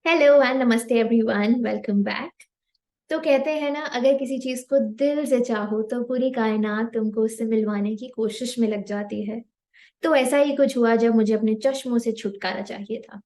Hello and नमस्ते everyone, welcome back. तो कहते हैं ना, अगर किसी चीज को दिल से चाहो तो पूरी कायनात तुमको उससे मिलवाने की कोशिश में लग जाती है। तो ऐसा ही कुछ हुआ जब मुझे अपने चश्मों से छुटकारा चाहिए था।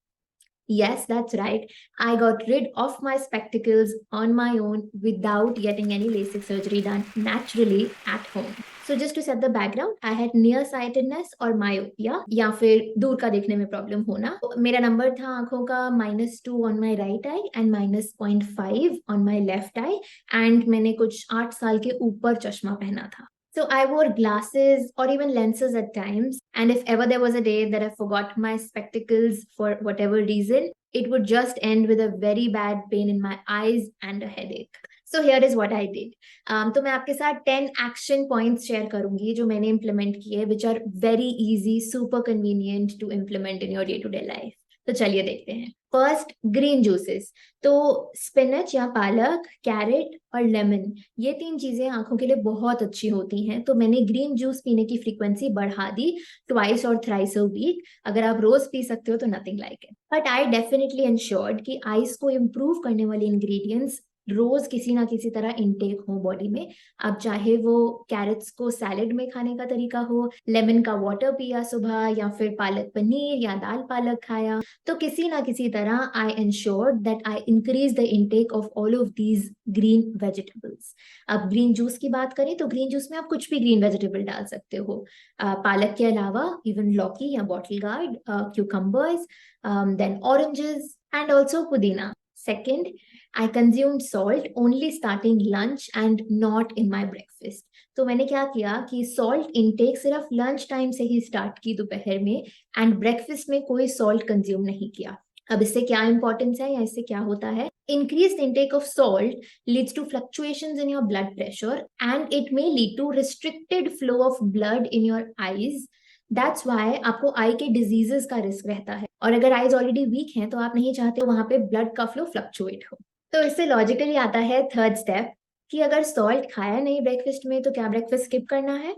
Yes, that's right. I got rid of my spectacles on my own without getting any LASIK surgery done naturally at home. So just to set the background, I had nearsightedness और myopia या फिर दूर का देखने में problem होना। मेरा number था आंखों का -2 on my right I and -0.5 on my left I. And मैंने कुछ 8 साल के ऊपर चश्मा पहना था। So I wore glasses or even lenses at times. And if ever there was a day that I forgot my spectacles for whatever reason, it would just end with a very bad pain in my eyes and a headache. So here is what I did. तो मैं आपके साथ 10 action points share करूंगी जो मैंने implement किए, which are very easy, super convenient to implement in your day-to-day life. तो चलिए देखते हैं। First, green juices. तो स्पिनच या पालक, कैरेट और लेमन, ये तीन चीजें आंखों के लिए बहुत अच्छी होती हैं। तो मैंने ग्रीन जूस पीने की फ्रीक्वेंसी बढ़ा दी, ट्वाइस और थ्राइस अ वीक। अगर आप रोज पी सकते हो तो nothing like it, but I definitely insured कि आइस को इम्प्रूव करने वाले इंग्रेडिएंट्स रोज किसी ना किसी तरह इनटेक हो बॉडी में। अब चाहे वो कैरेट्स को सैलेड में खाने का तरीका हो, लेमन का वाटर पिया सुबह, या फिर पालक पनीर या दाल पालक खाया, तो किसी ना किसी तरह I ensure that I increase the intake of all of these green vegetables. अब ग्रीन जूस की बात करें तो ग्रीन जूस में आप कुछ भी ग्रीन वेजिटेबल डाल सकते हो, पालक के अलावा इवन लौकी या bottle gourd, cucumbers, then oranges and also पुदीना। Second, I consumed salt only starting lunch and not in my breakfast. तो मैंने क्या किया कि सॉल्ट इनटेक सिर्फ लंच टाइम से ही स्टार्ट की दोपहर में, एंड ब्रेकफास्ट में कोई सॉल्ट कंज्यूम नहीं किया। अब इससे क्या इंपॉर्टेंस है या इससे क्या होता है? Increased intake of salt leads to fluctuations in your blood pressure and it may lead to restricted flow of blood in your eyes. That's why आपको आई के डिजीजेस का रिस्क रहता है, और अगर आईज ऑलरेडी वीक हैं तो आप नहीं चाहते हो वहां पे ब्लड का फ्लो फ्लक्चुएट हो। तो इससे लॉजिकली आता है थर्ड स्टेप, कि अगर सॉल्ट खाया नहीं ब्रेकफास्ट में तो क्या ब्रेकफास्ट स्किप करना है,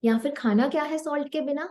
या फिर खाना क्या है सॉल्ट के बिना?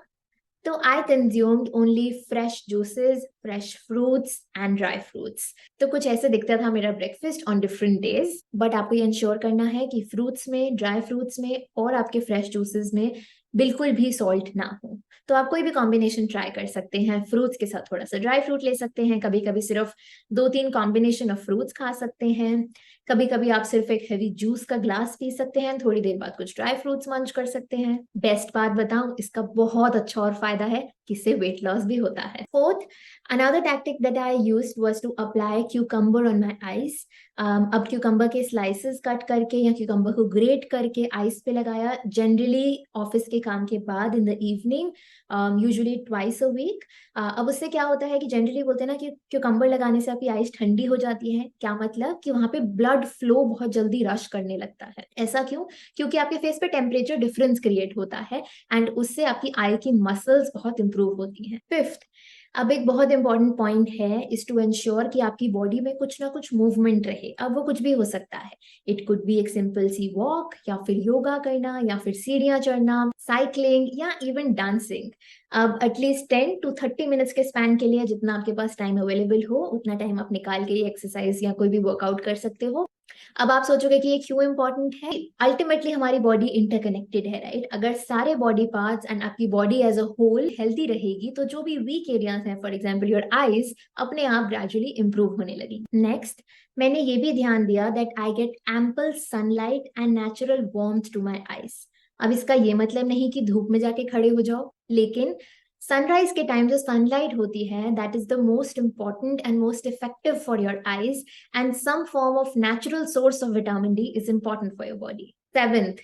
तो I consumed only fresh juices, fresh fruits and dry fruits. तो कुछ ऐसे दिखता था मेरा breakfast on different days, but आपको ये इंश्योर करना है कि फ्रूट्स में, ड्राई फ्रूट्स में और आपके फ्रेश जूसेस में बिल्कुल भी सॉल्ट ना हो। तो आप कोई भी कॉम्बिनेशन ट्राई कर सकते हैं, फ्रूट्स के साथ थोड़ा सा ड्राई फ्रूट ले सकते हैं, कभी कभी सिर्फ 2-3 कॉम्बिनेशन ऑफ फ्रूट्स खा सकते हैं, कभी कभी आप सिर्फ एक हेवी जूस का ग्लास पी सकते हैं, थोड़ी देर बाद कुछ ड्राई फ्रूट्स मंच कर सकते हैं। बेस्ट बात बताऊं, इसका बहुत अच्छा और फायदा है कि इससे वेट लॉस भी होता है। Fourth, another tactic that I used was to apply cucumber on my eyes. अब क्यूकम्बर के स्लाइसेस कट करके या क्यूकम्बर को ग्रेट करके आइस पे लगाया, जनरली ऑफिस के काम के बाद in the evening, usually twice a week. अब उससे क्या होता है कि जनरली बोलते हैं ना कि क्यूकम्बर लगाने से आपकी आइस ठंडी हो जाती है। क्या मतलब? कि वहां पे ब्लड फ्लो बहुत जल्दी रश करने लगता है। ऐसा क्यों? क्योंकि आपके फेस पे टेम्परेचर डिफरेंस क्रिएट होता है एंड उससे आपकी आई की मसल्स बहुत इंप्रूव होती हैं। फिफ्थ, अब एक बहुत इंपॉर्टेंट पॉइंट है, इज टू इंश्योर कि आपकी बॉडी में कुछ ना कुछ मूवमेंट रहे। अब वो कुछ भी हो सकता है, इट कुड बी एक सिंपल सी वॉक, या फिर योगा करना, या फिर सीढ़ियां चढ़ना, साइकिलिंग, या इवन डांसिंग। अब एटलीस्ट 10 to 30 मिनट्स के स्पैन के लिए जितना आपके पास टाइम अवेलेबल हो उतना टाइम आप निकाल के ये एक्सरसाइज या कोई भी वर्कआउट कर सकते हो। अब आप सोचोगे कि ये क्यों इंपॉर्टेंट है? अल्टीमेटली हमारी बॉडी इंटरकनेक्टेड है, राइट? अगर सारे बॉडी पार्ट्स एंड आपकी body as a whole healthy रहेगी तो जो भी वीक एरियाज हैं, फॉर एग्जांपल योर आईज, अपने आप ग्रेजुअली इंप्रूव होने लगेंगी। नेक्स्ट, मैंने ये भी ध्यान दिया that I get ample sunlight and natural warmth to my eyes. अब इसका ये मतलब नहीं कि धूप में जाके खड़े हो जाओ, लेकिन सनराइज के टाइम जो सनलाइट होती है, that is the most important and most effective for your eyes, and some form of natural source of vitamin D is important for your body. Seventh,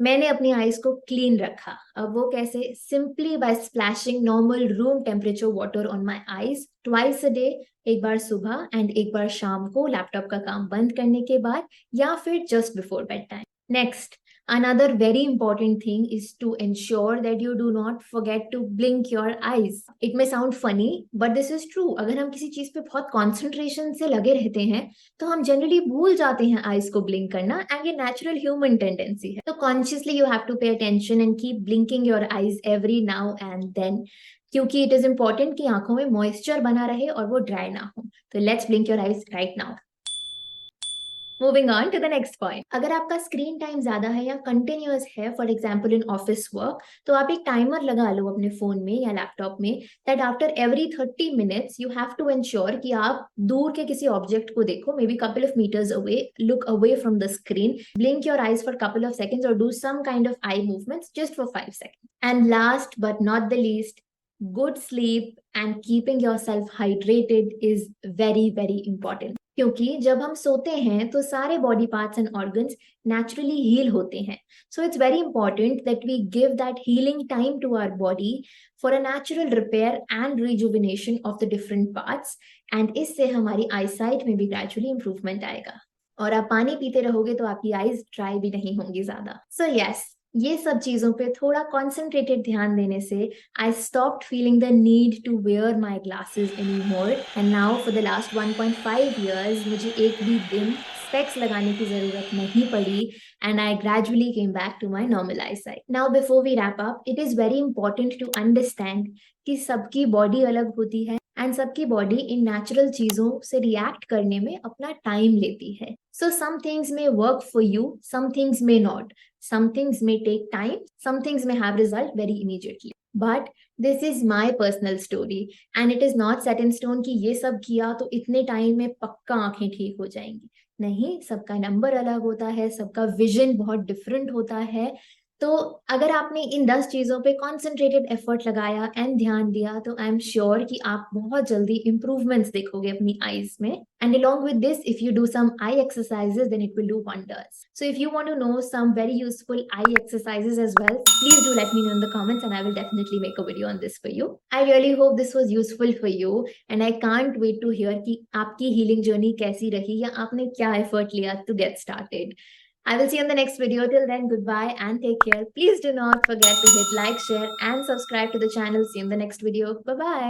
मैंने अपनी आईज को क्लीन रखा। अब वो कैसे? Simply by splashing normal room temperature water on my eyes twice a day, एक बार सुबह एंड एक बार शाम को लैपटॉप का काम बंद करने के बाद, या फिर just before bed time. Next, Another very important thing is to ensure that you do not forget to blink your eyes. It may sound funny, but this is true. अगर हम किसी चीज पे बहुत कंसंट्रेशन से लगे रहते हैं तो हम जनरली भूल जाते हैं आईज को ब्लिंक करना, एंड ये नेचुरल ह्यूमन टेंडेंसी है. तो consciously you have to pay attention and keep blinking your eyes every now and then, क्योंकि इट इज इंपॉर्टेंट कि आंखों में मॉइस्चर बना रहे और वो ड्राई ना हो. तो let's blink your eyes right now. Moving on to the next point. अगर आपका स्क्रीन टाइम ज्यादा है या कंटिन्यूअस है, for example in office work, तो आप एक टाइमर लगा लो अपने फोन में या लैपटॉप में that after every 30 minutes you have to ensure कि आप दूर के किसी ऑब्जेक्ट को देखो, may be couple of metres away, look away from the screen, blink your eyes for couple of seconds और do some kind of eye movements just for 5 seconds. And last but not the least, good sleep and keeping yourself hydrated is very very important. क्योंकि जब हम सोते हैं तो सारे body parts and organs naturally heal होते हैं. So it's very important that we give that healing time to our body for a natural repair and rejuvenation of the different parts, and इससे हमारी आईसाइट में भी gradually improvement आएगा. और आप पानी पीते रहोगे तो आपकी आईज ड्राई भी नहीं होंगी ज्यादा. सो यस, ये सब चीजों पे थोड़ा कॉन्सेंट्रेटेड ध्यान देने से I stopped feeling the need to wear my glasses any more, and now for the last 1.5 years मुझे एक भी दिन स्पेक्स लगाने की जरूरत नहीं पड़ी, and I gradually came back to my normal eye sight. Now before we wrap up, it is very important to understand कि सबकी बॉडी अलग होती है एंड सबकी बॉडी इन नेचुरल चीजों से रिएक्ट करने में अपना टाइम लेती है. So some things may work for you, some things may not. Some things may take time, some things may have result very immediately. But this is my personal story and it is not set in stone कि ये सब किया तो इतने time में पक्का आंखें ठीक हो जाएंगी. नहीं, सबका नंबर अलग होता है, सबका विजन बहुत डिफरेंट होता है. तो अगर आपने इन 10 चीजों पे कॉन्सेंट्रेटेड एफर्ट लगाया एंड ध्यान दिया तो आई एम श्योर कि आप बहुत जल्दी इंप्रूवमेंट्स देखोगे अपनी आईज में. And along with this, if you do some eye exercises, then it will do wonders. So if you want to know some very useful eye exercises as well, please do let me know in the comments and I will definitely make a video on this for you. I really hope this was useful for you and I can't wait to hear कि आपकी healing journey कैसी रही या आपने क्या effort लिया to get started. I will see you in the next video. Till then, goodbye and take care. Please do not forget to hit like, share and subscribe to the channel. See you in the next video. Bye-bye.